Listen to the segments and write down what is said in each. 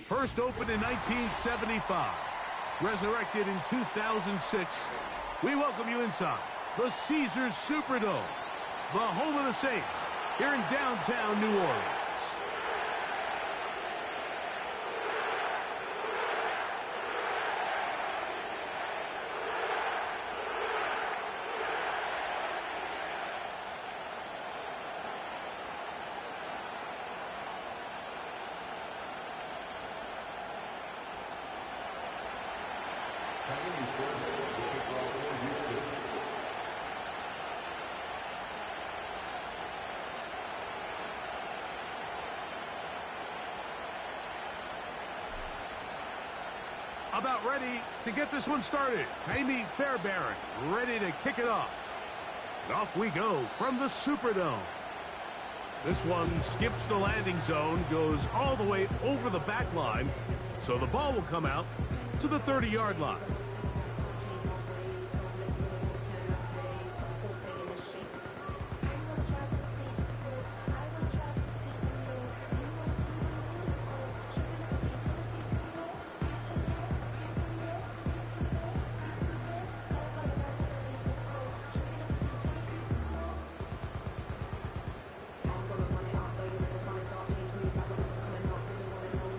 First opened in 1975, resurrected in 2006, we welcome you inside the Caesars Superdome, the home of the Saints, here in downtown New Orleans. About ready to get this one started. Amy Fairbairn ready to kick it off. And off we go from the Superdome. This one skips the landing zone, goes all the way over the back line, so the ball will come out to the 30-yard line.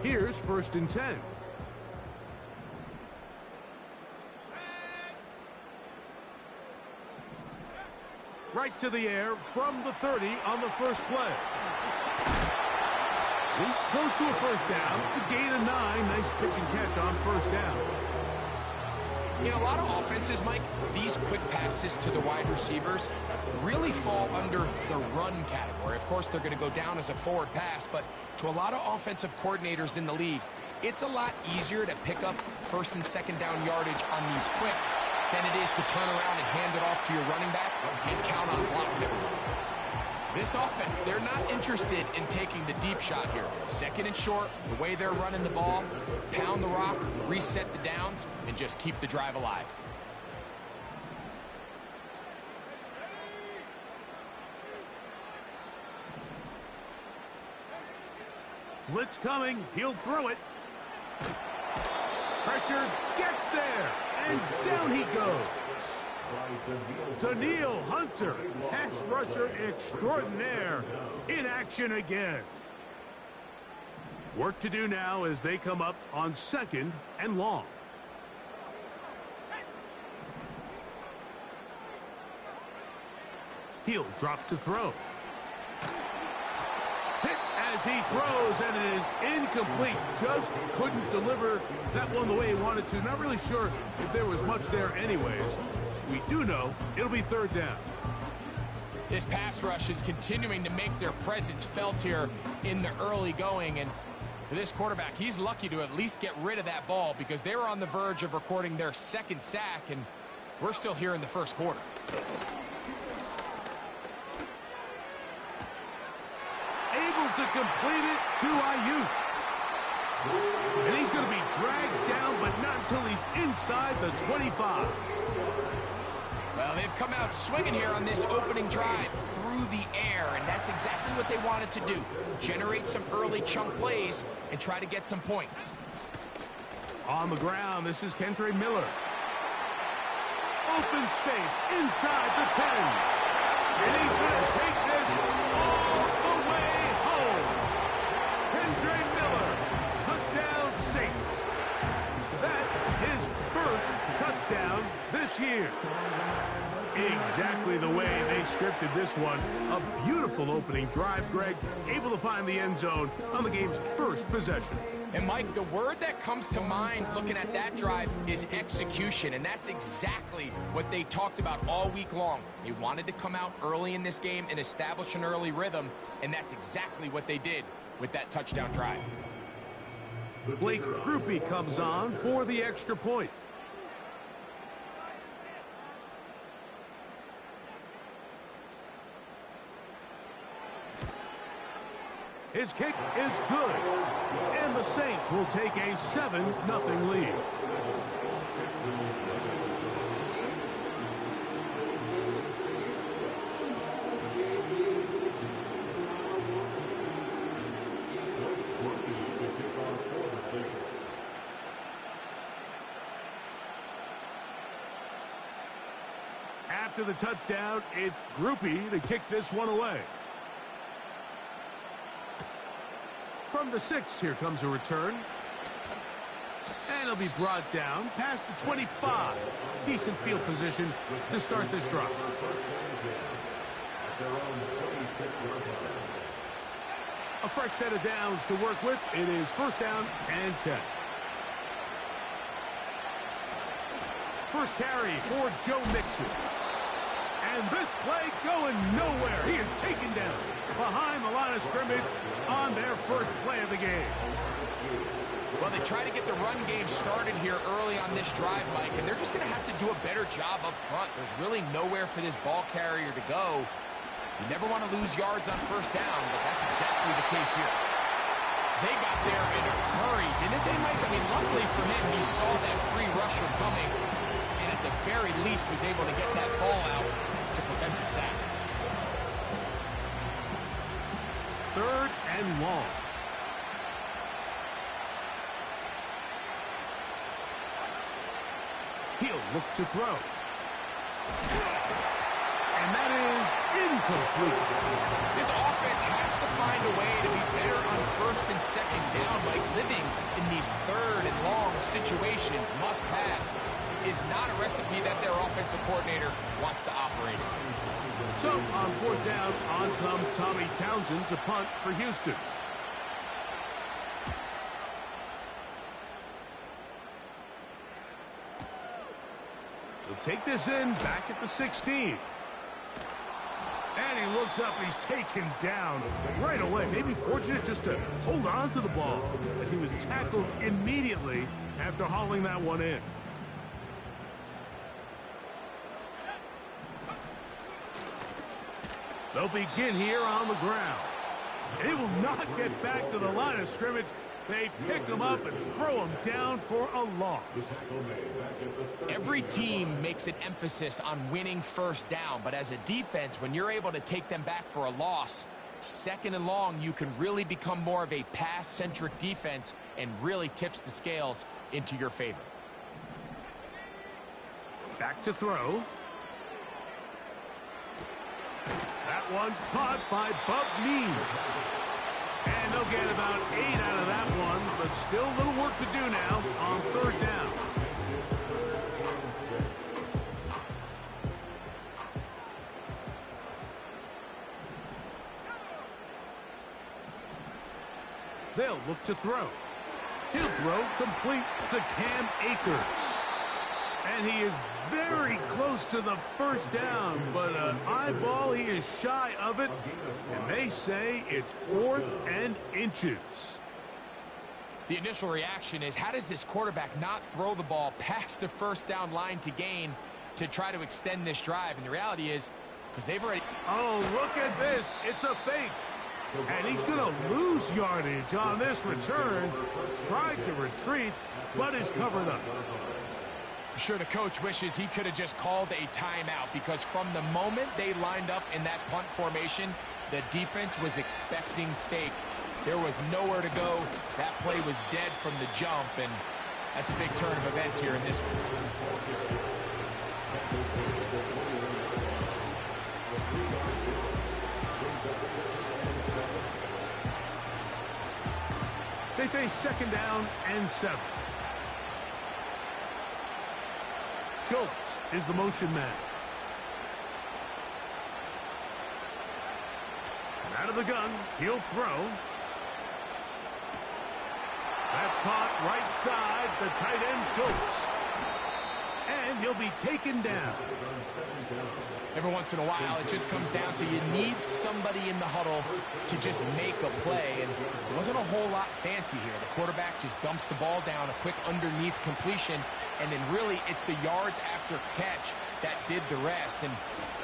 Here's 1st and 10. Right to the air from the 30 on the first play. He's close to a first down to gain a 9. Nice pitch and catch on first down. In a lot of offenses, Mike, these quick passes to the wide receivers really fall under the run category. Of course, they're going to go down as a forward pass, but to a lot of offensive coordinators in the league, it's a lot easier to pick up 1st and 2nd down yardage on these quicks than it is to turn around and hand it off to your running back and count on blocking everyone. This offense, they're not interested in taking the deep shot here. 2nd and short, the way they're running the ball, pound the rock, reset the downs, and just keep the drive alive. Blitz coming, he'll throw it. Pressure gets there, and down he goes. Daniil Hunter, pass rusher extraordinaire, in action again. Work to do now as they come up on 2nd and long. He'll drop to throw. Hit as he throws, and it is incomplete. Just couldn't deliver that one the way he wanted to. Not really sure if there was much there anyways. We do know it'll be 3rd down. This pass rush is continuing to make their presence felt here in the early going, and for this quarterback, he's lucky to at least get rid of that ball because they were on the verge of recording their 2nd sack, and we're still here in the 1st quarter. Able to complete it to Ayuk. And he's going to be dragged down, but not until he's inside the 25. Well, they've come out swinging here on this opening drive through the air, and that's exactly what they wanted to do. Generate some early chunk plays and try to get some points. On the ground, this is Kendre Miller. Open space inside the 10. And he's going to take this all the way home. Kendre Miller, touchdown Saints. That's his 1st touchdown this year. Exactly the way they scripted this one. A beautiful opening drive, Greg. Able to find the end zone on the game's 1st possession. And, Mike, the word that comes to mind looking at that drive is execution, and that's exactly what they talked about all week long. They wanted to come out early in this game and establish an early rhythm, and that's exactly what they did with that touchdown drive. Blake Grupe comes on for the extra point. His kick is good, and the Saints will take a 7-0 lead. After the touchdown, it's Groupie to kick this one away. From the 6, here comes a return. And it'll be brought down past the 25. Decent field position to start this drive. A fresh set of downs to work with. It is first down and 10. First carry for Joe Mixon. And this play going nowhere. He is taken down behind the line of scrimmage on their first play of the game. Well, they try to get the run game started here early on this drive, Mike, and they're just going to have to do a better job up front. There's really nowhere for this ball carrier to go. You never want to lose yards on first down, but that's exactly the case here. They got there in a hurry, didn't they, Mike? I mean, luckily for him, he saw that free rusher coming, and at the very least was able to get that ball out to prevent the sack. Third and long. He'll look to throw. And that is incomplete. This offense has to find a way to be better on first and second down. Like living in these third and long situations, must pass, is not a recipe that their offensive coordinator wants to operate in. So on fourth down, on comes Tommy Townsend to punt for Houston. He'll take this in back at the 16. And he looks up and he's taken down right away. Maybe fortunate just to hold on to the ball as he was tackled immediately after hauling that one in. They'll begin here on the ground. They will not get back to the line of scrimmage. They pick him up and throw him down for a loss. Every team makes an emphasis on winning first down, but as a defense, when you're able to take them back for a loss, second and long, you can really become more of a pass-centric defense and really tips the scales into your favor. Back to throw. That one caught by Bub Mead. And they'll get about 8 out of that one, but still a little work to do now on third down. They'll look to throw. He'll throw complete to Cam Akers. And he is very close to the first down, but an eyeball, he is shy of it. And they say it's 4th and inches. The initial reaction is, how does this quarterback not throw the ball past the first down line to gain to try to extend this drive? And the reality is, because they've already... Oh, look at this. It's a fake. And he's going to lose yardage on this return. Tried to retreat, but is covered up. I'm sure the coach wishes he could have just called a timeout, because from the moment they lined up in that punt formation, the defense was expecting fake. There was nowhere to go. That play was dead from the jump, and that's a big turn of events here in this one. They face second down and 7. Schultz is the motion man. And out of the gun, he'll throw. That's caught right side, the tight end Schultz. And he'll be taken down. Every once in a while, it just comes down to you need somebody in the huddle to just make a play, and it wasn't a whole lot fancy here. The quarterback just dumps the ball down, a quick underneath completion, and then really it's the yards after catch that did the rest, and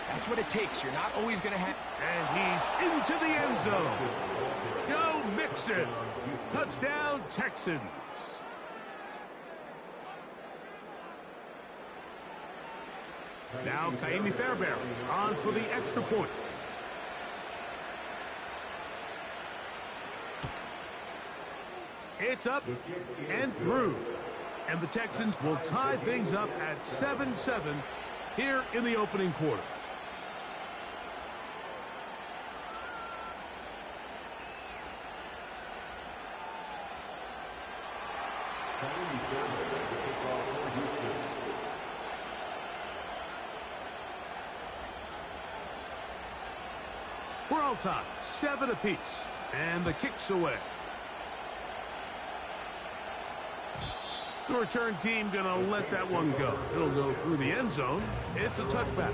that's what it takes. You're not always going to have... And he's into the end zone. Go Mixon. Touchdown, Texans. Now Kaimi Fairbairn on for the extra point. It's up and through. And the Texans will tie things up at 7-7 here in the opening quarter. We're all tied, 7 apiece, and the kick's away. The return team gonna let that one go. It'll go through the end zone. It's a touchback.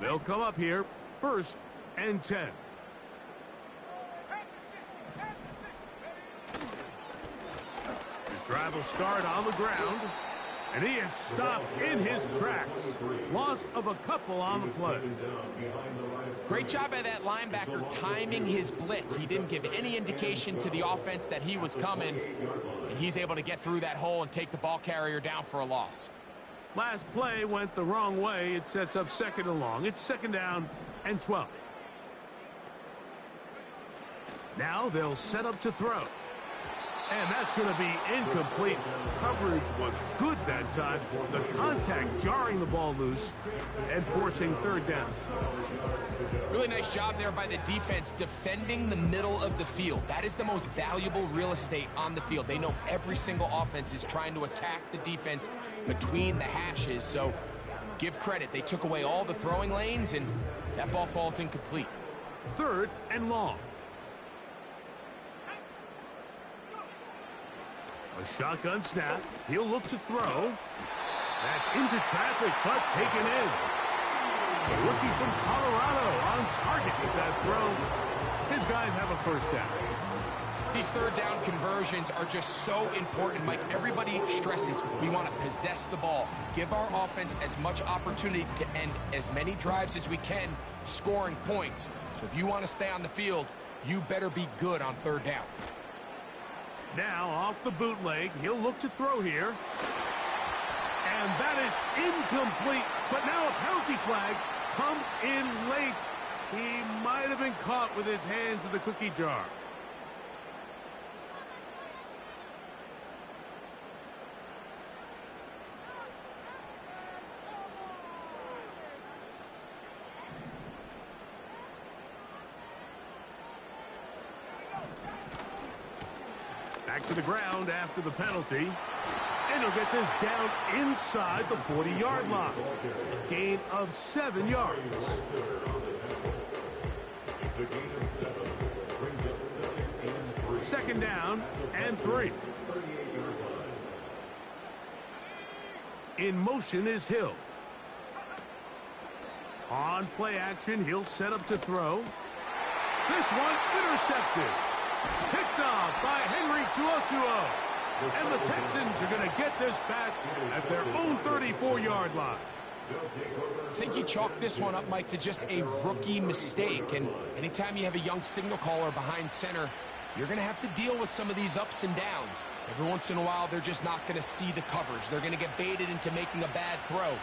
They'll come up here, 1st and 10. His drive will start on the ground, and he is stopped in his tracks. Loss of a couple on the play. Great job by that linebacker timing his blitz. He didn't give any indication to the offense that he was coming, and he's able to get through that hole and take the ball carrier down for a loss. Last play went the wrong way. It sets up 2nd and long. It's 2nd down and 12. Now they'll set up to throw. And that's going to be incomplete. Coverage was good that time. The contact jarring the ball loose and forcing 3rd down. Really nice job there by the defense defending the middle of the field. That is the most valuable real estate on the field. They know every single offense is trying to attack the defense between the hashes. So give credit. They took away all the throwing lanes, and that ball falls incomplete. 3rd and long. A shotgun snap. He'll look to throw. That's into traffic, but taken in. The rookie from Colorado on target with that throw. His guys have a 1st down. These 3rd down conversions are just so important, Mike. Everybody stresses we want to possess the ball, give our offense as much opportunity to end as many drives as we can, scoring points. So if you want to stay on the field, you better be good on 3rd down. Now off the bootleg, he'll look to throw here. And that is incomplete, but now a penalty flag comes in late. He might have been caught with his hands in the cookie jar. Back to the ground after the penalty. And he'll get this down inside the 40-yard line. A gain of 7 yards. 2nd down and 3. In motion is Hill. On play action, he'll set up to throw. This one intercepted. Picked off by Henry Chuochuo. And the Texans are going to get this back at their own 34-yard line. I think you chalk this one up, Mike, to just a rookie mistake. And anytime you have a young signal caller behind center, you're going to have to deal with some of these ups and downs. Every once in a while, they're just not going to see the coverage. They're going to get baited into making a bad throw.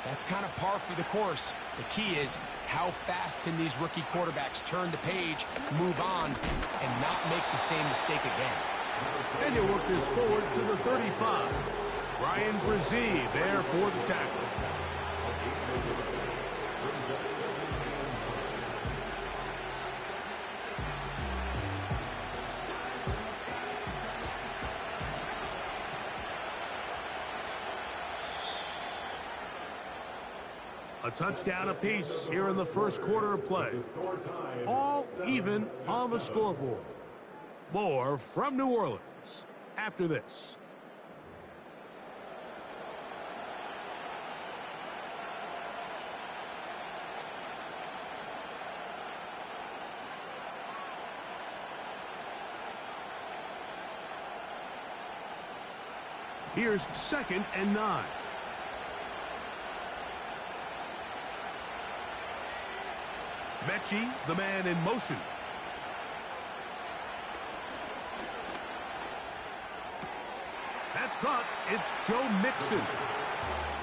That's kind of par for the course. The key is how fast can these rookie quarterbacks turn the page, move on, and not make the same mistake again. And he'll work this forward to the 35. Ryan Brzee there for the tackle. A touchdown apiece here in the 1st quarter of play. All even on the scoreboard. More from New Orleans after this. Here's 2nd and 9. Mechie, the man in motion. That's caught. It's Joe Mixon.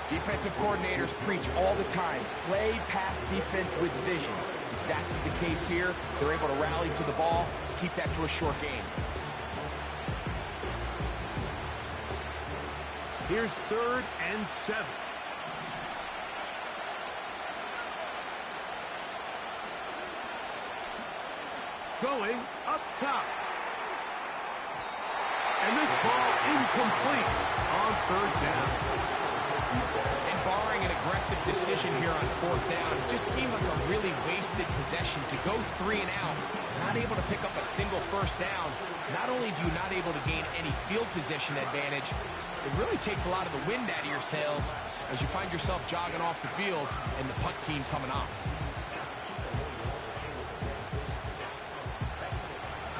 Defensive coordinators preach all the time, play pass defense with vision. It's exactly the case here. They're able to rally to the ball, keep that to a short game. Here's 3rd and 7. Going up top. And this ball incomplete on 3rd down. And barring an aggressive decision here on 4th down, it just seemed like a really wasted possession to go 3 and out, not able to pick up a single 1st down. Not only do you not able to gain any field position advantage, it really takes a lot of the wind out of your sails as you find yourself jogging off the field and the punt team coming on.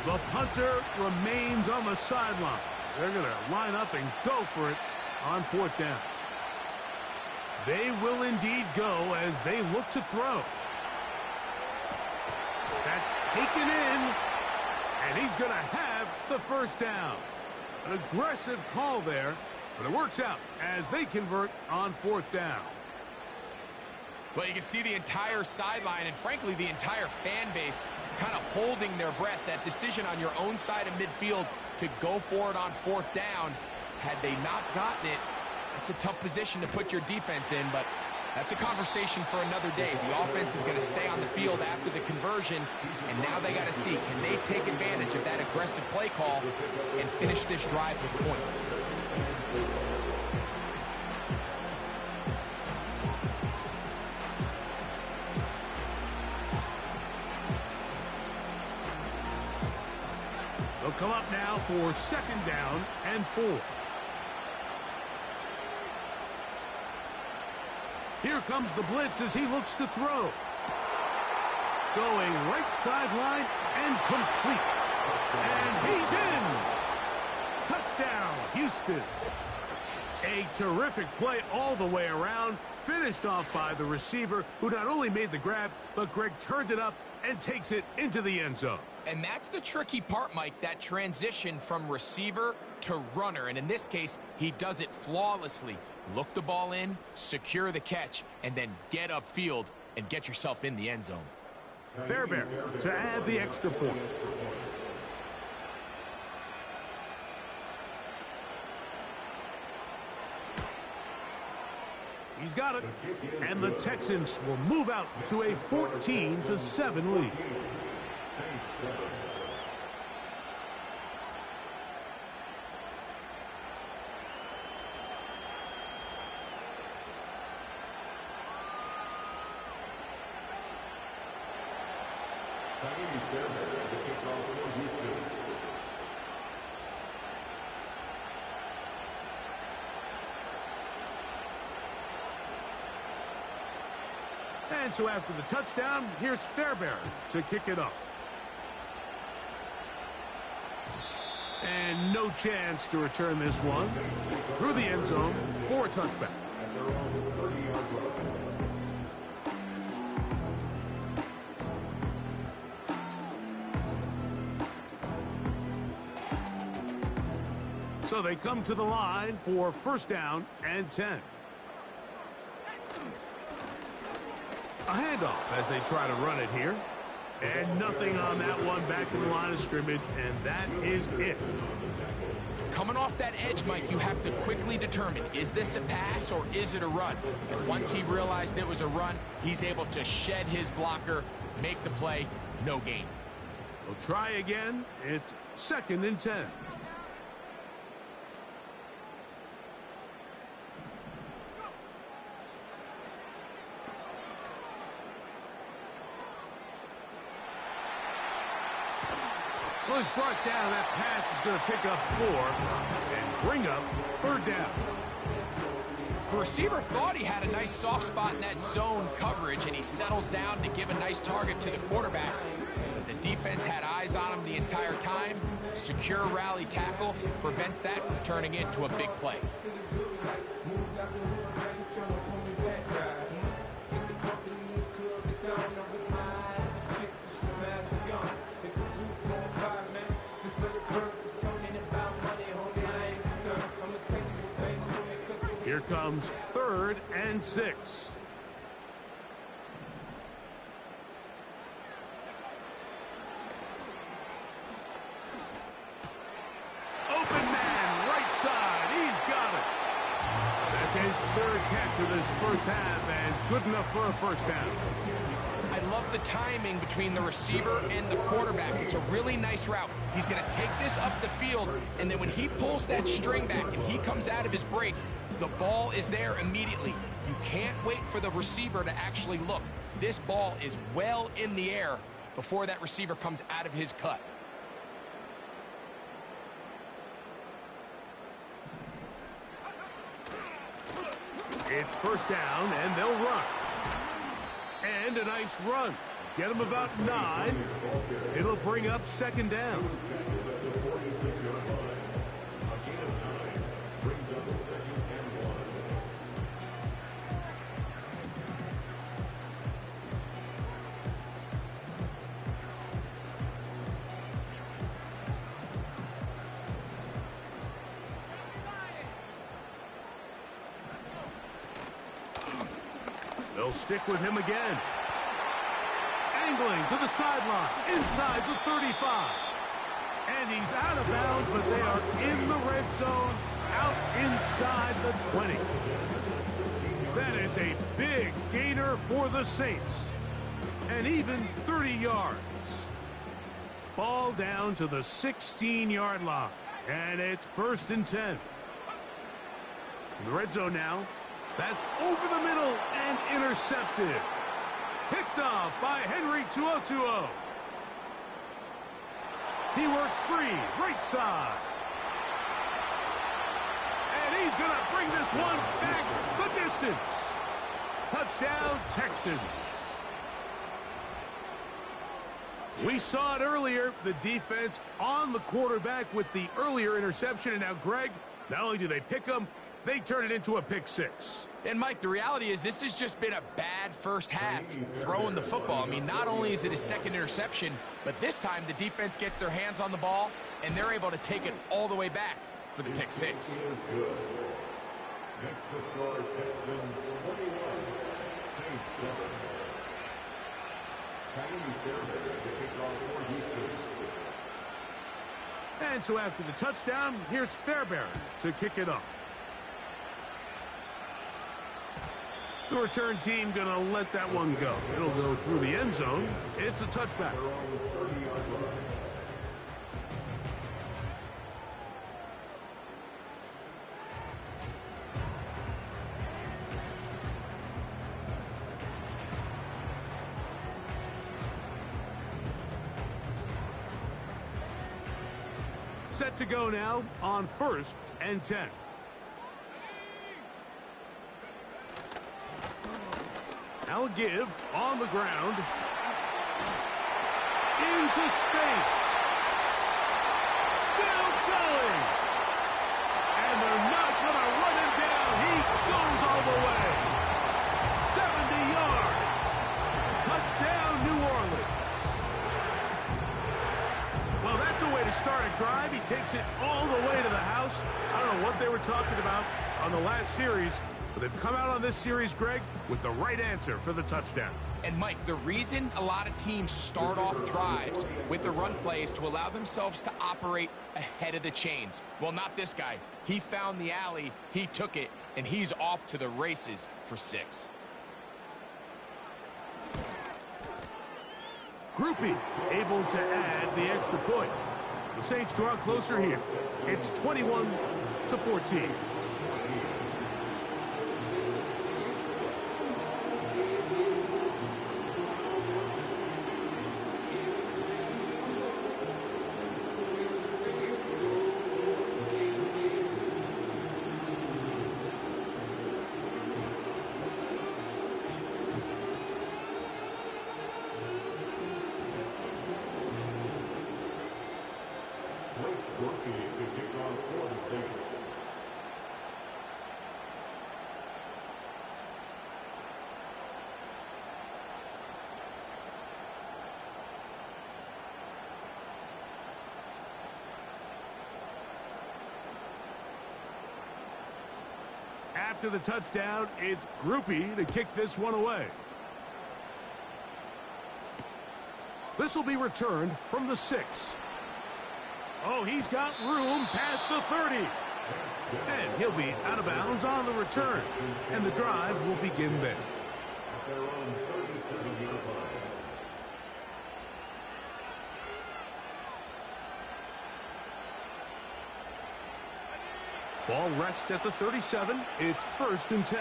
The punter remains on the sideline. They're going to line up and go for it on 4th down. They will indeed go as they look to throw. That's taken in, and he's going to have the 1st down. Aggressive call there, but it works out as they convert on 4th down. Well, you can see the entire sideline and, frankly, the entire fan base kind of holding their breath. That decision on your own side of midfield to go for it on 4th down, had they not gotten it, it's a tough position to put your defense in, but that's a conversation for another day. The offense is going to stay on the field after the conversion, and now they got to see, can they take advantage of that aggressive play call and finish this drive with points? They'll come up now for 2nd down and 4. Here comes the blitz as he looks to throw. Going right sideline and complete. And he's in. Touchdown, Houston. A terrific play all the way around. Finished off by the receiver, who not only made the grab, but Greg turned it up and takes it into the end zone. And that's the tricky part, Mike, that transition from receiver to runner. And in this case, he does it flawlessly. Look the ball in, secure the catch, and then get upfield and get yourself in the end zone. Fairbairn to add the extra point. He's got it. And the Texans will move out to a 14-7 lead. And so after the touchdown, here's Fairbairn to kick it off. And no chance to return this one through the end zone for a touchback. So they come to the line for 1st down and 10. A handoff as they try to run it here. And nothing on that one, back to the line of scrimmage, and that is it. Coming off that edge, Mike, you have to quickly determine, is this a pass or is it a run? And once he realized it was a run, he's able to shed his blocker, make the play, no gain. We'll try again. It's 2nd and 10. Well, he's brought down. That pass is going to pick up 4 and bring up 3rd down. The receiver thought he had a nice soft spot in that zone coverage, and he settles down to give a nice target to the quarterback. But the defense had eyes on him the entire time. Secure rally tackle prevents that from turning into a big play. becomes 3rd and 6. Open man, right side. He's got it. That's his 3rd catch of this first half, and good enough for a first down. I love the timing between the receiver and the quarterback. It's a really nice route. He's going to take this up the field, and then when he pulls that string back and he comes out of his break, the ball is there immediately. You can't wait for the receiver to actually look. This ball is well in the air before that receiver comes out of his cut. It's first down, and they'll run. And a nice run. Get them about 9. It'll bring up 2nd down. They'll stick with him again. Angling to the sideline, inside the 35. And he's out of bounds, but they are in the red zone, out inside the 20. That is a big gainer for the Saints. And even 30 yards. Ball down to the 16-yard line. And it's 1st and 10. In the red zone now. That's over the middle and intercepted. Picked off by Henry 2-0-2-0. He works free, right side. And he's going to bring this one back the distance. Touchdown, Texans. We saw it earlier, the defense on the quarterback with the earlier interception. And now, Greg, not only do they pick him, they turn it into a pick 6. And, Mike, the reality is this has just been a bad first half throwing the football. I mean, not only is it a 2nd interception, but this time the defense gets their hands on the ball, and they're able to take it all the way back for the pick 6. Next to score, Texans 21, Saints 7. Tiny Fairbairn to kick off for Houston. And so after the touchdown, here's Fairbairn to kick it off. The return team going to let that one go. It'll go through the end zone. It's a touchback. Set to go now on 1st and 10. Now a give on the ground. Into space. Still going. And they're not going to run him down. He goes all the way. 70 yards. Touchdown, New Orleans. Well, that's a way to start a drive. He takes it all the way to the house. I don't know what they were talking about on the last series, but they've come out on this series, Greg, with the right answer for the touchdown. And, Mike, the reason a lot of teams start off drives with the run plays to allow themselves to operate ahead of the chains. Well, not this guy. He found the alley, he took it, and he's off to the races for 6. Groupie able to add the extra point. The Saints draw closer here. It's 21-14. after the touchdown, it's Groupie to kick this one away. This will be returned from the 6. Oh, he's got room past the 30. And he'll be out of bounds on the return. And the drive will begin there. Ball rests at the 37. It's 1st and 10.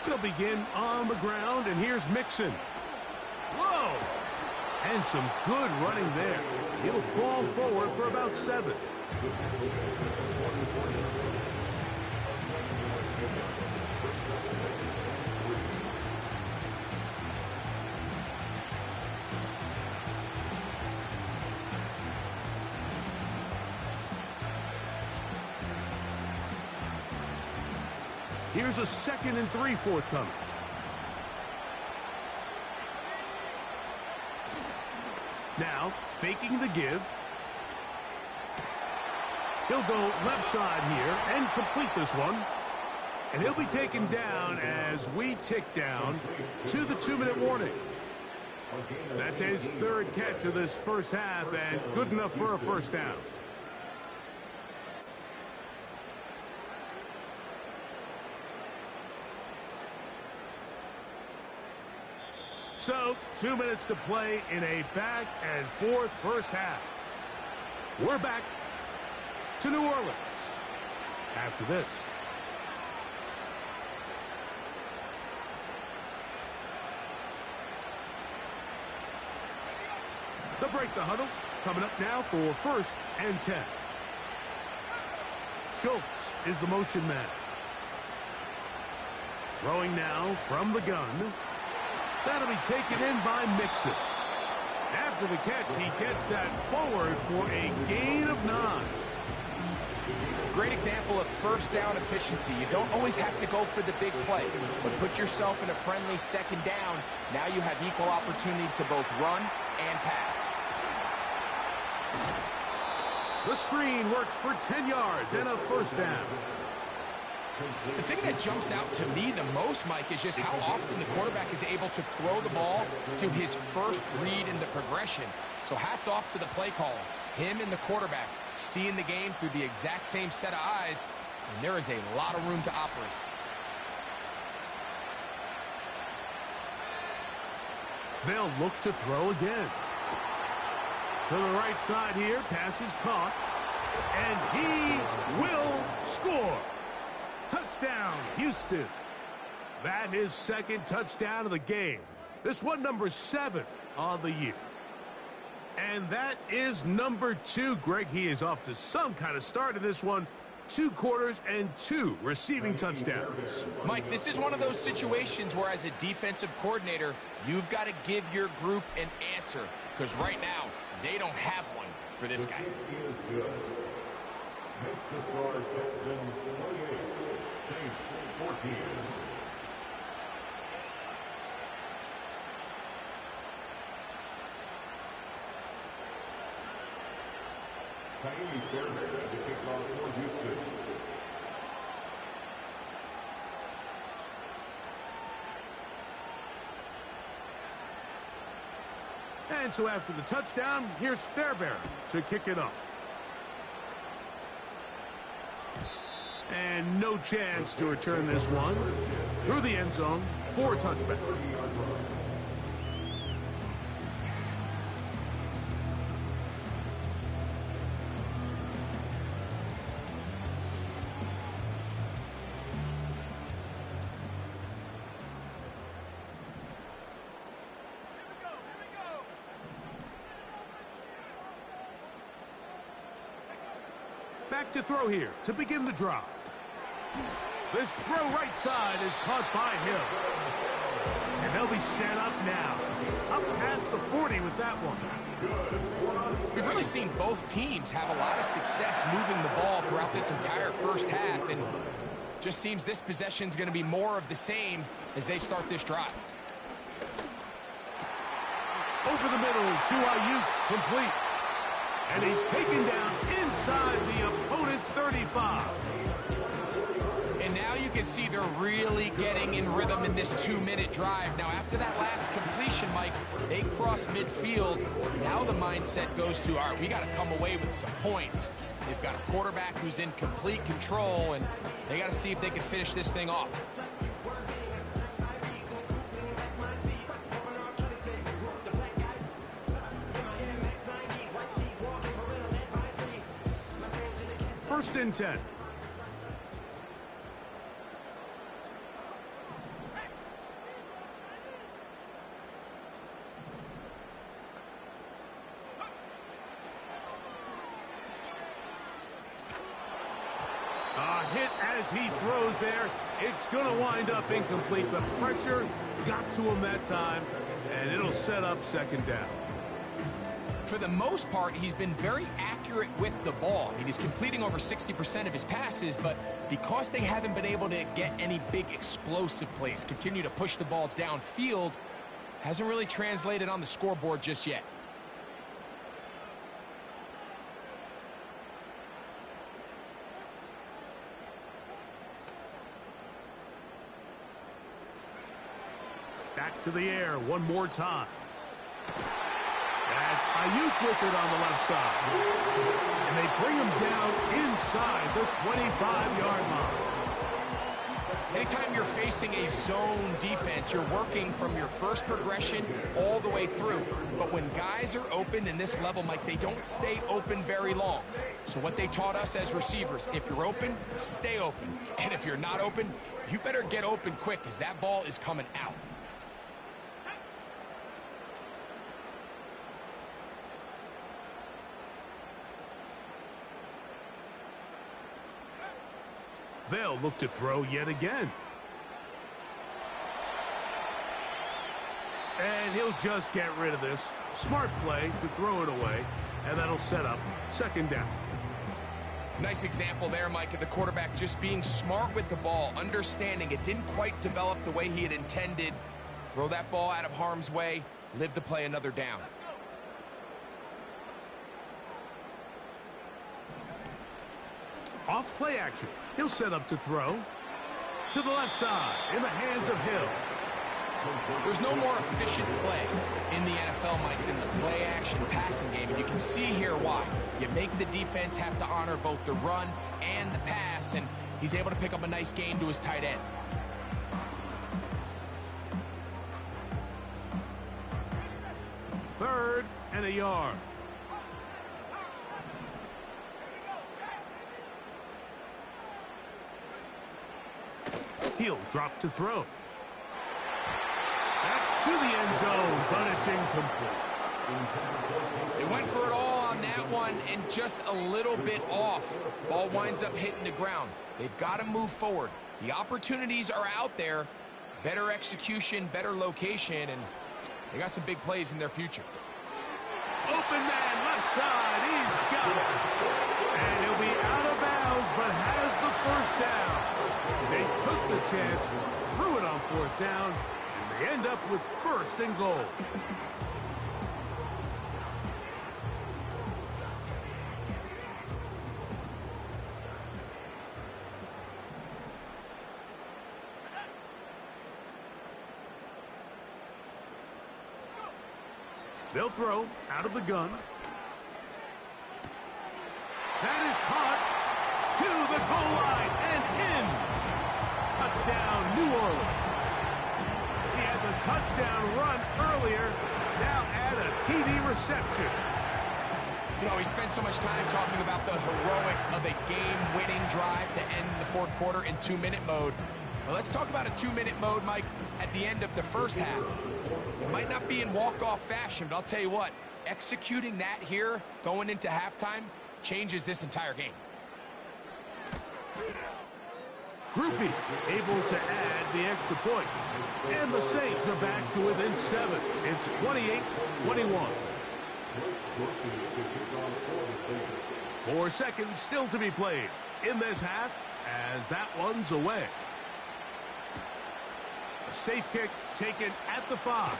They'll begin on the ground, and here's Mixon. Whoa! And some good running there. He'll fall forward for about 7. Here's a 2nd and 3 forthcoming. Now, faking the give. He'll go left side here and complete this one. And he'll be taken down as we tick down to the 2-minute warning. That's his 3rd catch of this first half and good enough for a first down. So, 2 minutes to play in a back-and-forth first half. We're back to New Orleans after this. They'll break the huddle. Coming up now for 1st and 10. Schultz is the motion man. Throwing now from the gun. That'll be taken in by Mixon. After the catch, he gets that forward for a gain of 9. Great example of first down efficiency. You don't always have to go for the big play, but put yourself in a friendly 2nd down. Now you have equal opportunity to both run and pass. The screen works for 10 yards and a first down. The thing that jumps out to me the most, Mike, is just how often the quarterback is able to throw the ball to his first read in the progression. So hats off to the play caller. Him and the quarterback seeing the game through the exact same set of eyes, and there is a lot of room to operate. They'll look to throw again. To the right side here, pass is caught, and he will score. Touchdown, Houston. That is 2nd touchdown of the game. This one number 7 on the year. And that is number 2. Greg, he is off to some kind of start in this one. 2 quarters and 2 receiving touchdowns. Mike, this is one of those situations where as a defensive coordinator, you've got to give your group an answer. Because right now, they don't have one for this guy. Next to score, Texans 28, Saints 14. Tiny Fairbairn to kick off for Houston. And so after the touchdown, here's Fairbairn to kick it off. And no chance to return this one through the end zone for a touchback. Back to throw here to begin the drive. This throw right side is caught by Hill. And they'll be set up now. Up past the 40 with that one. We've really seen both teams have a lot of success moving the ball throughout this entire first half. And just seems this possession is going to be more of the same as they start this drive. Over the middle to Ayuk, complete. And he's taken down inside the opponent's 35. And now you can see they're really getting in rhythm in this 2-minute drive. Now, after that last completion, Mike, they cross midfield. Now the mindset goes to, all right, we got to come away with some points. They've got a quarterback who's in complete control, and they got to see if they can finish this thing off. First and 10. A hit as he throws there. It's going to wind up incomplete. The pressure got to him that time, and it'll set up second down. For the most part, he's been very accurate with the ball. I mean, he's completing over 60% of his passes, but because they haven't been able to get any big explosive plays, continue to push the ball downfield, hasn't really translated on the scoreboard just yet. Back to the air one more time. That's Ayuk with it on the left side. And they bring him down inside the 25-yard line. Anytime you're facing a zone defense, you're working from your first progression all the way through. But when guys are open in this level, Mike, they don't stay open very long. So what they taught us as receivers, if you're open, stay open. And if you're not open, you better get open quick because that ball is coming out. They'll look to throw yet again. And he'll just get rid of this. Smart play to throw it away, and that'll set up second down. Nice example there, Mike, of the quarterback just being smart with the ball, understanding it didn't quite develop the way he had intended. Throw that ball out of harm's way, live to play another down. Off play action. He'll set up to throw. To the left side, in the hands of Hill. There's no more efficient play in the NFL, Mike, than the play-action passing game, and you can see here why. You make the defense have to honor both the run and the pass, and he's able to pick up a nice gain to his tight end. Third and a yard. He'll drop to throw. That's to the end zone, but it's incomplete. They went for it all on that one and just a little bit off. Ball winds up hitting the ground. They've got to move forward. The opportunities are out there. Better execution, better location, and they got some big plays in their future. Open man, left side, he's got it. And he'll be out of bounds, but has the first down. They took the chance, threw it on fourth down, and they end up with first and goal. They'll throw out of the gun. That is caught to the goal line and in. Touchdown, New Orleans. He had the touchdown run earlier. Now add a TD reception. You know, we spent so much time talking about the heroics of a game-winning drive to end the fourth quarter in 2-minute mode. Well, let's talk about a 2-minute mode, Mike, at the end of the first half. It might not be in walk-off fashion, but I'll tell you what, executing that here going into halftime changes this entire game. Groupie able to add the extra point. And the Saints are back to within 7. It's 28-21. 4 seconds still to be played in this half as that one's away. A safe kick taken at the 5.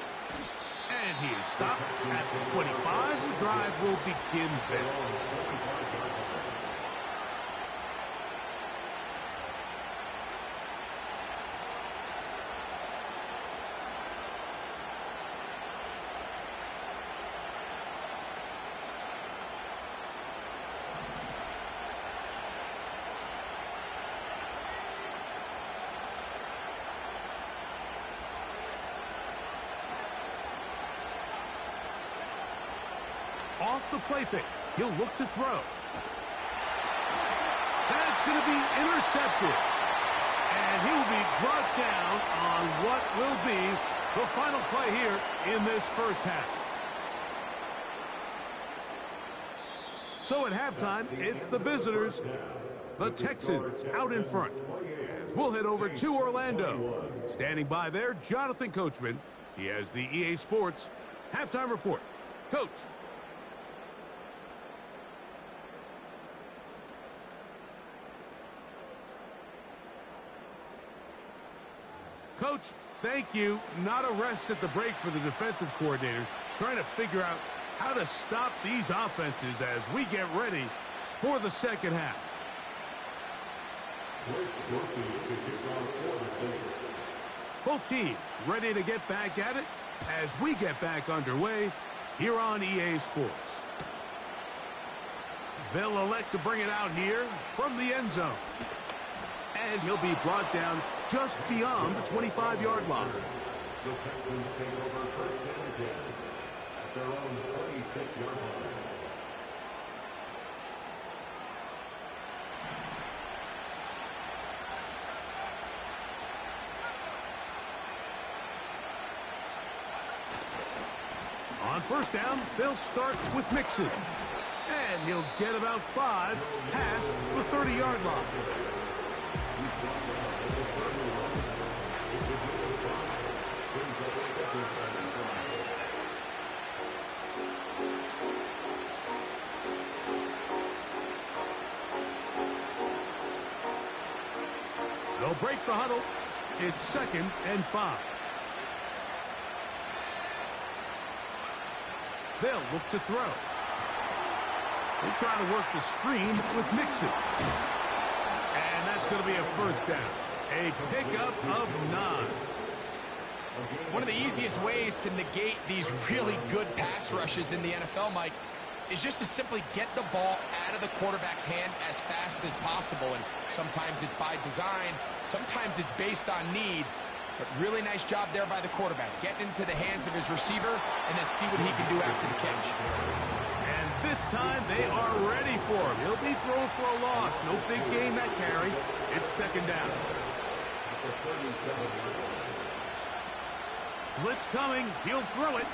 And he is stopped at the 25. The drive will begin there. Off the play fake. He'll look to throw. That's going to be intercepted. And he will be brought down on what will be the final play here in this first half. So at halftime, it's the visitors, the Texans, out in front. As we'll head over to Orlando. Standing by there, Jonathan Coachman. He has the EA Sports halftime report. Coach. Coach, thank you. Not a rest at the break for the defensive coordinators, trying to figure out how to stop these offenses as we get ready for the second half. Both teams ready to get back at it as we get back underway here on EA Sports. They'll elect to bring it out here from the end zone. And he'll be brought down just beyond the 25-yard line. The Texans take over first and 10 at their own 26-yard line. On first down, they'll start with Mixon. And he'll get about 5 past the 30-yard line. They'll break the huddle. It's 2nd and 5. They'll look to throw. They try to work the screen with Mixon. And that's going to be a first down. A pickup of 9. One of the easiest ways to negate these really good pass rushes in the NFL, Mike, is just to simply get the ball out of the quarterback's hand as fast as possible. And sometimes it's by design, sometimes it's based on need. But really nice job there by the quarterback. Getting into the hands of his receiver and then see what he can do after the catch. And this time they are ready for him. He'll be thrown for a loss. No big gain that carry. It's 2nd down. Blitz coming. He'll throw it.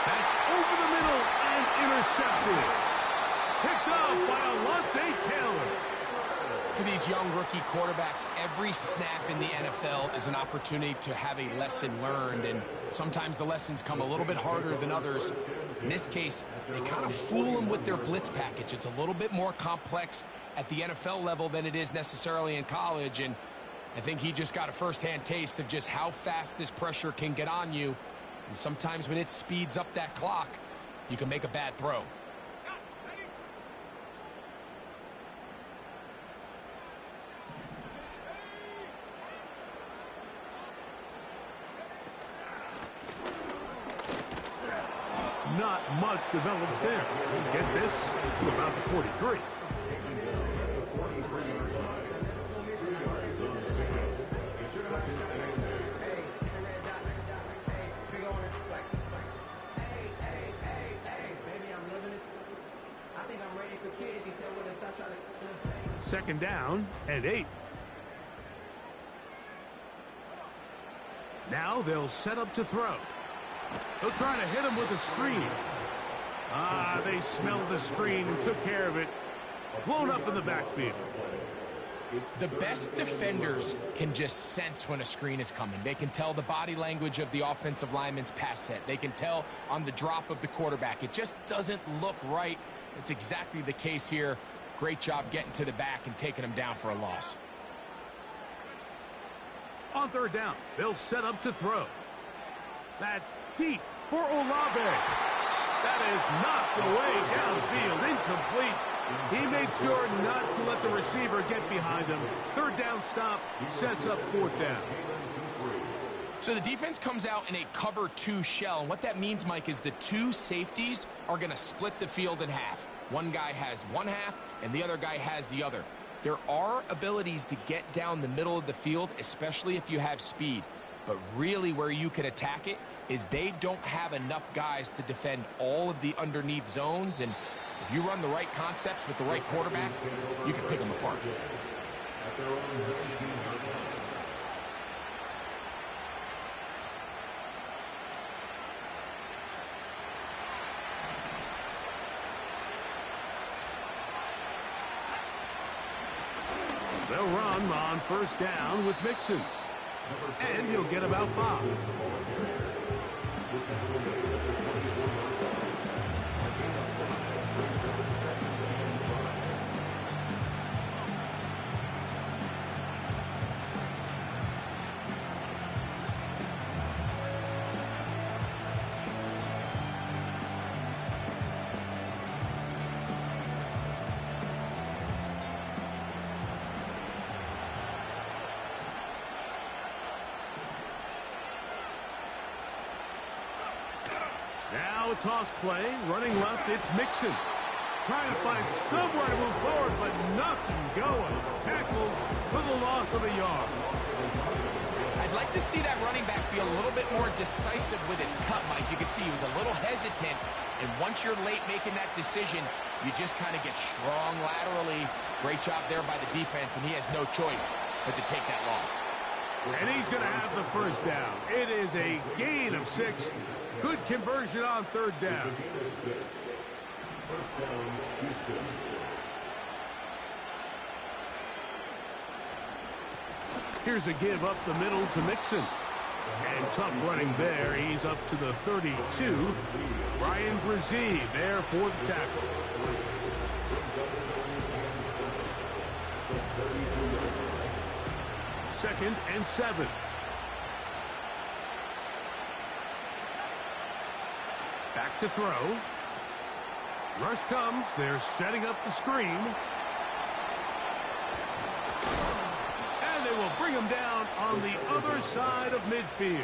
That's over the middle and intercepted. Picked off by Alontae Taylor. For these young rookie quarterbacks, every snap in the NFL is an opportunity to have a lesson learned, and sometimes the lessons come a little bit harder than others. In this case, they kind of fool them with their blitz package. It's a little bit more complex at the NFL level than it is necessarily in college, and I think he just got a first-hand taste of just how fast this pressure can get on you, and sometimes when it speeds up that clock, you can make a bad throw. Not much develops there. We'll get this to about the 43. Second down and 8. Now they'll set up to throw. They'll try to hit him with a screen. They smelled the screen and took care of it. Blown up in the backfield. The best defenders can just sense when a screen is coming. They can tell the body language of the offensive lineman's pass set. They can tell on the drop of the quarterback. It just doesn't look right. It's exactly the case here. Great job getting to the back and taking him down for a loss. On third down, they'll set up to throw. That's deep for Olave. That is knocked away downfield, incomplete. He made sure not to let the receiver get behind him. Third down stop sets up fourth down. So the defense comes out in a cover 2 shell, and what that means, Mike, is the 2 safeties are going to split the field in half. One guy has one half, and the other guy has the other. There are abilities to get down the middle of the field, especially if you have speed. But really where you can attack it is they don't have enough guys to defend all of the underneath zones, and if you run the right concepts with the right quarterback, you can pick them apart. They'll run on first down with Mixon. And he'll get about 5. Now a toss play, running left, it's Mixon. Trying to find somewhere to move forward, but nothing going. Tackled for the loss of a yard. I'd like to see that running back be a little bit more decisive with his cut, Mike. You can see he was a little hesitant, and once you're late making that decision, you just kind of get strong laterally. Great job there by the defense, and he has no choice but to take that loss. And he's going to have the first down. It is a gain of 6. Good conversion on third down. Here's a give up the middle to Mixon. And tough running there. He's up to the 32. Brian Brzee there for the tackle. Second and 7. Back to throw. Rush comes. They're setting up the screen. And they will bring him down on the other side of midfield.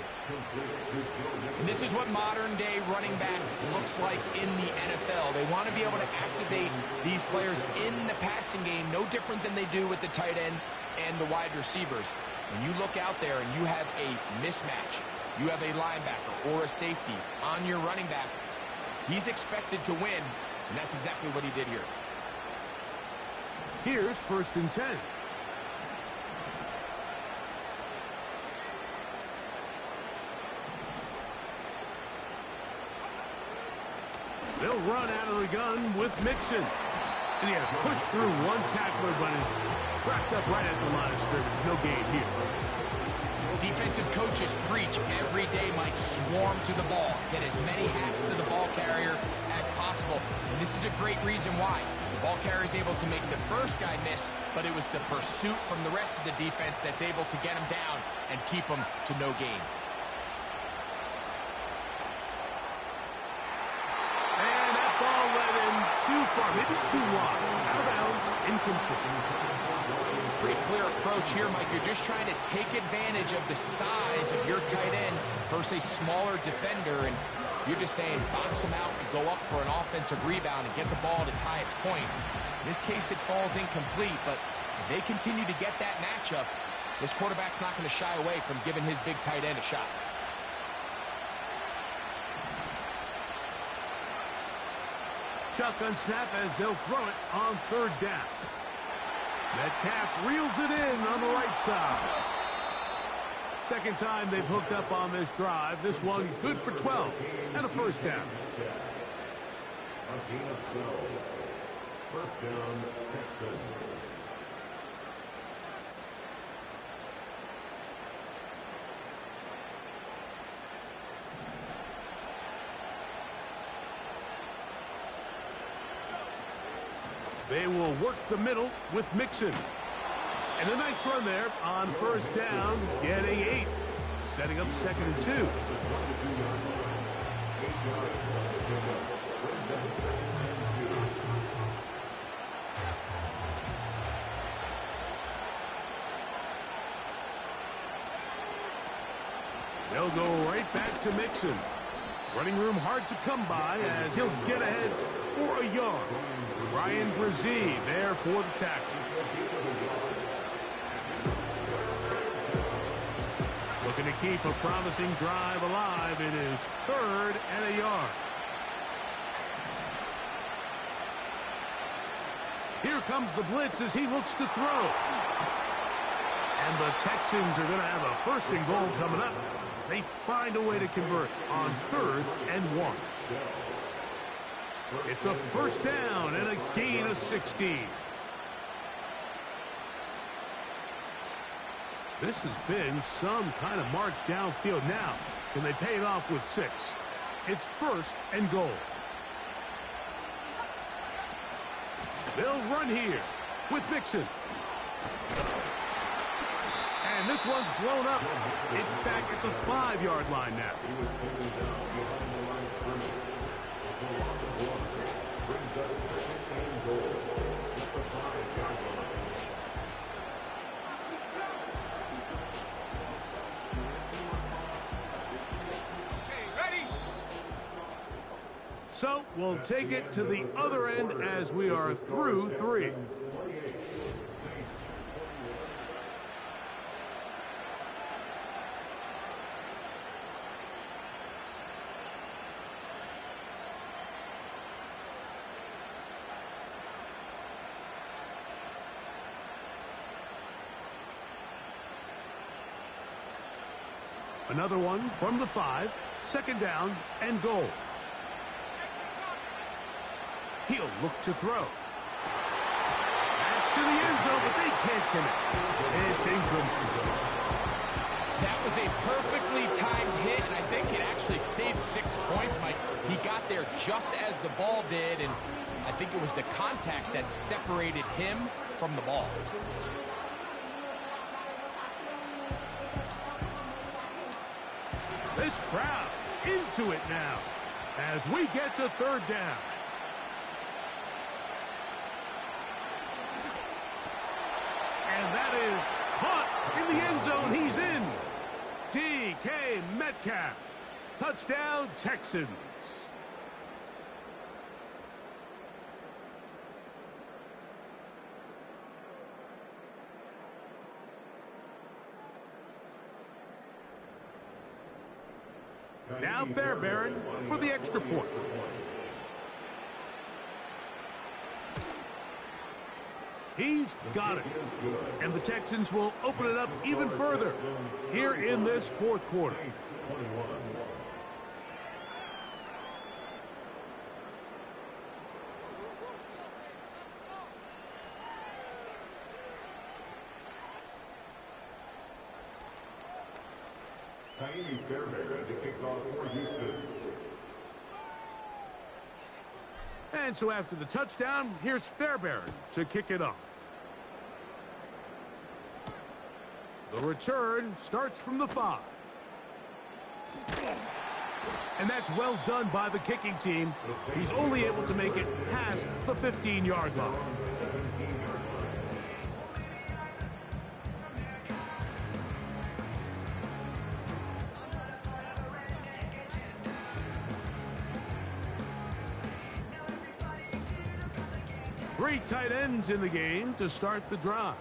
And this is what modern-day running back looks like in the NFL. They want to be able to activate these players in the passing game, no different than they do with the tight ends and the wide receivers. When you look out there and you have a mismatch, you have a linebacker or a safety on your running back, he's expected to win, and that's exactly what he did here. Here's first and 10. They'll run out of the gun with Mixon. And he had to push through one tackler, but is wrapped up right at the line of scrimmage. No gain here. Defensive coaches preach every day, Mike, swarm to the ball. Get as many hats to the ball carrier as possible. And this is a great reason why. The ball carrier is able to make the first guy miss, but it was the pursuit from the rest of the defense that's able to get him down and keep him to no gain. And that ball led him too far, maybe too wide. Out of bounds, incomplete. Pretty clear approach here, Mike. You're just trying to take advantage of the size of your tight end versus a smaller defender, and you're just saying box him out and go up for an offensive rebound and get the ball at its highest point. In this case, it falls incomplete, but if they continue to get that matchup, this quarterback's not going to shy away from giving his big tight end a shot. Shotgun snap as they'll throw it on third down. Metcalf reels it in on the right side. Second time they've hooked up on this drive. This one good for 12 and a first down. A gain of 12. First down, Texans. They will work the middle with Mixon. And a nice run there on first down, getting 8. setting up 2nd and 2. They'll go right back to Mixon. Running room hard to come by as he'll get ahead for a yard. Ryan Brzee there for the tackle. Looking to keep a promising drive alive. It is 3rd and a yard. Here comes the blitz as he looks to throw. And the Texans are going to have a 1st and goal coming up. They find a way to convert on 3rd and 1. It's a 1st down and a gain of 16. This has been some kind of march downfield. Now, can they pay it off with 6? It's 1st and goal. They'll run here with Mixon. And this one's blown up. It's back at the 5-yard line now. So we'll take it to the other end as we are through 3. Another one from the 5, 2nd down and goal. He'll look to throw. That's to the end zone, but they can't connect. It's incomplete. That was a perfectly timed hit, and I think it actually saved 6 points, Mike. He got there just as the ball did, and I think it was the contact that separated him from the ball. This crowd into it now as we get to 3rd down. And that is caught in the end zone. He's in. DK Metcalf. Touchdown, Texans. Now Fairbairn for the extra point. He's got it. And the Texans will open it up even further here in this 4th quarter. And so after the touchdown, here's Fairbairn to kick it off. The return starts from the 5. And that's well done by the kicking team. He's only able to make it past the 15-yard line. Three tight ends in the game to start the drive.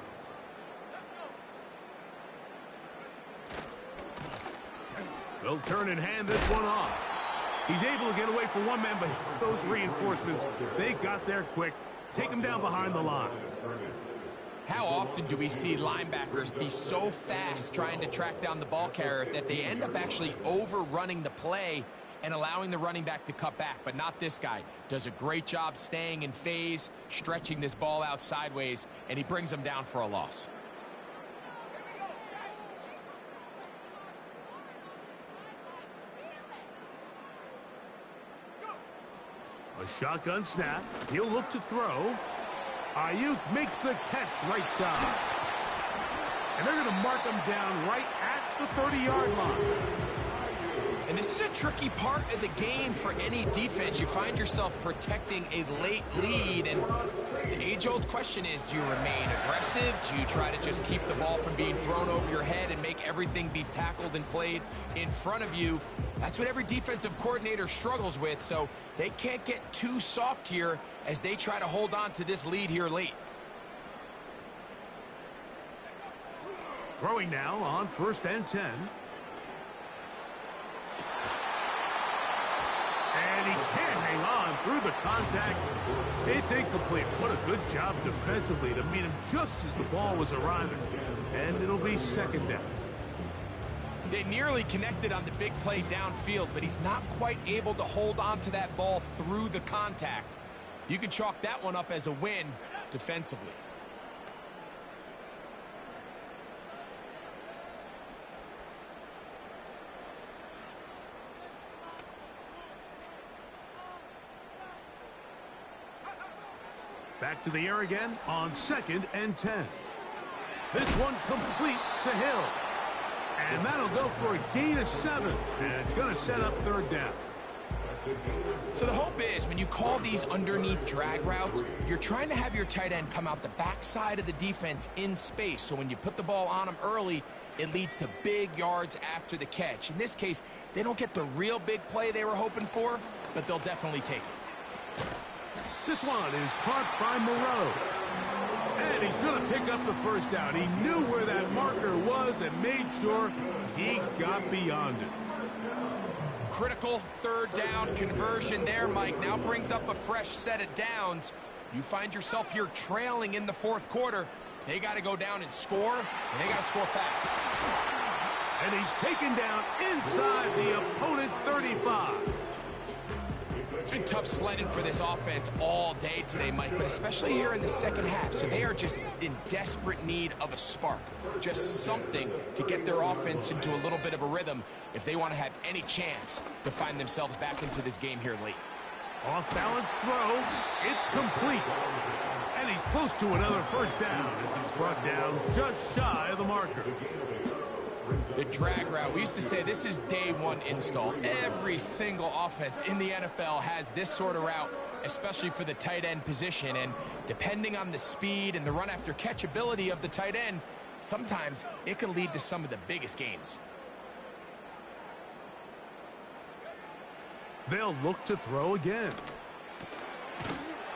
They'll turn and hand this one off. He's able to get away from one man, but those reinforcements, they got there quick. Take him down behind the line. How often do we see linebackers be so fast trying to track down the ball carrier that they end up actually overrunning the play and allowing the running back to cut back? But not this guy. Does a great job staying in phase, stretching this ball out sideways, and he brings them down for a loss. A shotgun snap. He'll look to throw. Ayuk makes the catch right side. And they're going to mark them down right at the 30-yard line. And this is a tricky part of the game for any defense. You find yourself protecting a late lead, and the age-old question is, do you remain aggressive? Do you try to just keep the ball from being thrown over your head and make everything be tackled and played in front of you? That's what every defensive coordinator struggles with, so they can't get too soft here as they try to hold on to this lead here late. Throwing now on 1st and 10. And he can't hang on through the contact. It's incomplete. What a good job defensively to meet him just as the ball was arriving. And it'll be 2nd down. They nearly connected on the big play downfield, but he's not quite able to hold on to that ball through the contact. You can chalk that one up as a win defensively. Back to the air again on 2nd and 10. This one complete to Hill. And that'll go for a gain of 7. And it's going to set up 3rd down. So the hope is when you call these underneath drag routes, you're trying to have your tight end come out the backside of the defense in space. So when you put the ball on him early, it leads to big yards after the catch. In this case, they don't get the real big play they were hoping for, but they'll definitely take it. This one is caught by Moreau. And he's going to pick up the 1st down. He knew where that marker was and made sure he got beyond it. Critical 3rd down conversion there, Mike. Now brings up a fresh set of downs. You find yourself here trailing in the 4th quarter. They got to go down and score, and they got to score fast. And he's taken down inside the opponent's 35. It's been tough sledding for this offense all day today, Mike, but especially here in the 2nd half. So they are just in desperate need of a spark, just something to get their offense into a little bit of a rhythm if they want to have any chance to find themselves back into this game here late. Off-balance throw. It's complete. And he's close to another 1st down as he's brought down just shy of the marker. The drag route. We used to say this is day 1 install. Every single offense in the NFL has this sort of route, especially for the tight end position. And depending on the speed and the run after catch ability of the tight end, sometimes it can lead to some of the biggest gains. They'll look to throw again.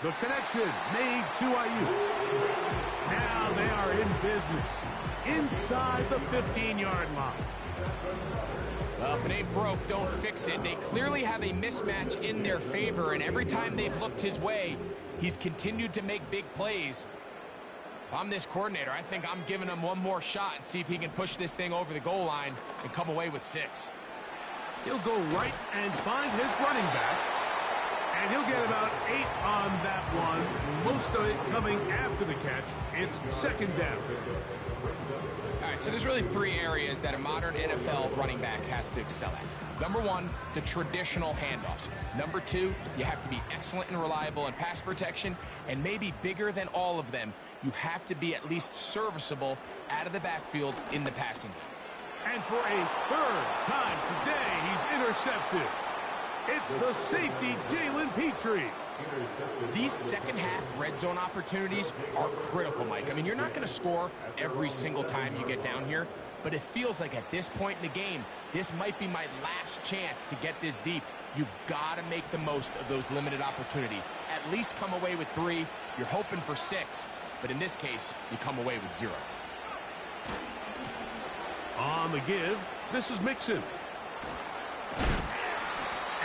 The connection made to Ayuk. Now they are in business inside the 15-yard line. Well, if it ain't broke, don't fix it. They clearly have a mismatch in their favor, and every time they've looked his way, he's continued to make big plays. If I'm this coordinator, I think I'm giving him one more shot and see if he can push this thing over the goal line and come away with 6. He'll go right and find his running back. And he'll get about 8 on that one. Most of it coming after the catch. It's 2nd down. All right, so there's really 3 areas that a modern NFL running back has to excel at. Number 1, the traditional handoffs. Number 2, you have to be excellent and reliable in pass protection. And maybe bigger than all of them, you have to be at least serviceable out of the backfield in the passing game. And for a 3rd time today, he's intercepted. It's the safety, Jalen Petrie. These 2nd half red zone opportunities are critical, Mike. I mean, you're not going to score every single time you get down here, but it feels like at this point in the game, this might be my last chance to get this deep. You've got to make the most of those limited opportunities. At least come away with 3. You're hoping for 6, but in this case, you come away with 0. On the give, this is Mixon.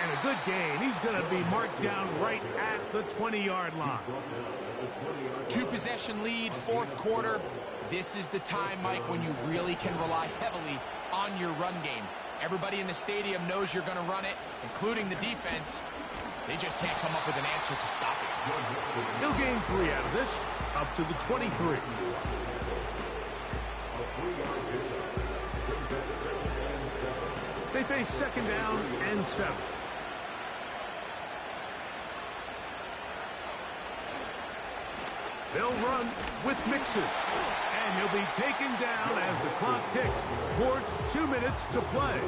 And a good gain. He's going to be marked down right at the 20-yard line. 2-possession lead, 4th quarter. This is the time, Mike, when you really can rely heavily on your run game. Everybody in the stadium knows you're going to run it, including the defense. They just can't come up with an answer to stop it. He'll gain 3 out of this, up to the 23. They face 2nd down and 7. They'll run with Mixon. And he'll be taken down as the clock ticks towards 2 minutes to play.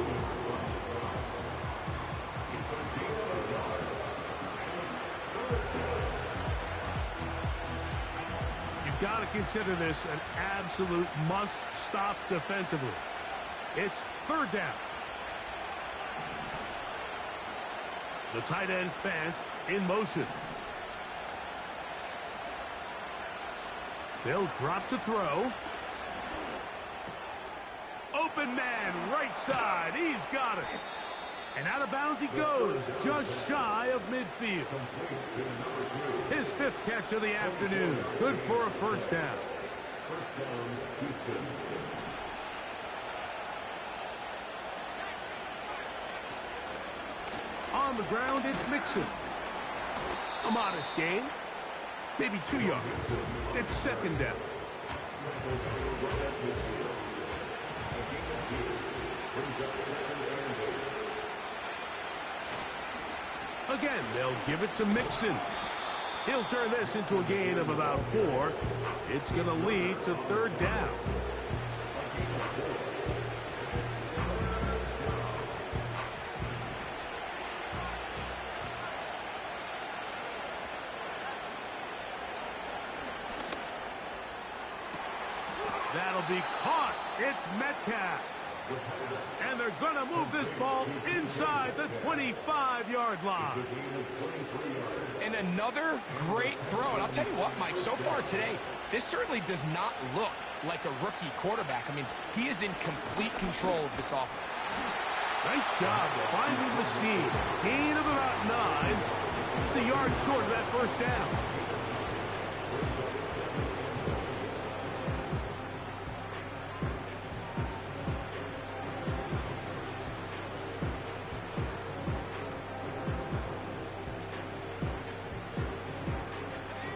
You've got to consider this an absolute must-stop defensively. It's third down. The tight end Fant in motion. They'll drop to throw. Open man, right side. He's got it. And out of bounds he goes, just shy of midfield. His 5th catch of the afternoon. Good for a first down. First down, Houston. On the ground, it's Mixon. A modest gain. Maybe 2 yards. It's second down. Again, they'll give it to Mixon. He'll turn this into a gain of about 4. It's going to lead to third down. That'll be caught. It's Metcalf. And they're going to move this ball inside the 25-yard line. And another great throw. And I'll tell you what, Mike, so far today, this certainly does not look like a rookie quarterback. I mean, he is in complete control of this offense. Nice job finding the seam. Gain of about 9. It's a yard short of that first down.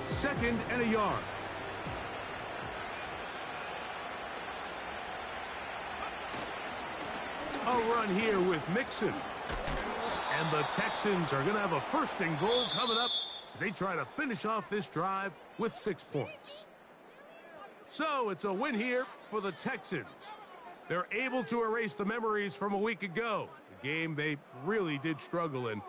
Second and a yard. A run here with Mixon. And the Texans are going to have a first and goal coming up as they try to finish off this drive with 6 points. So it's a win here for the Texans. They're able to erase the memories from a week ago, a game they really did struggle in.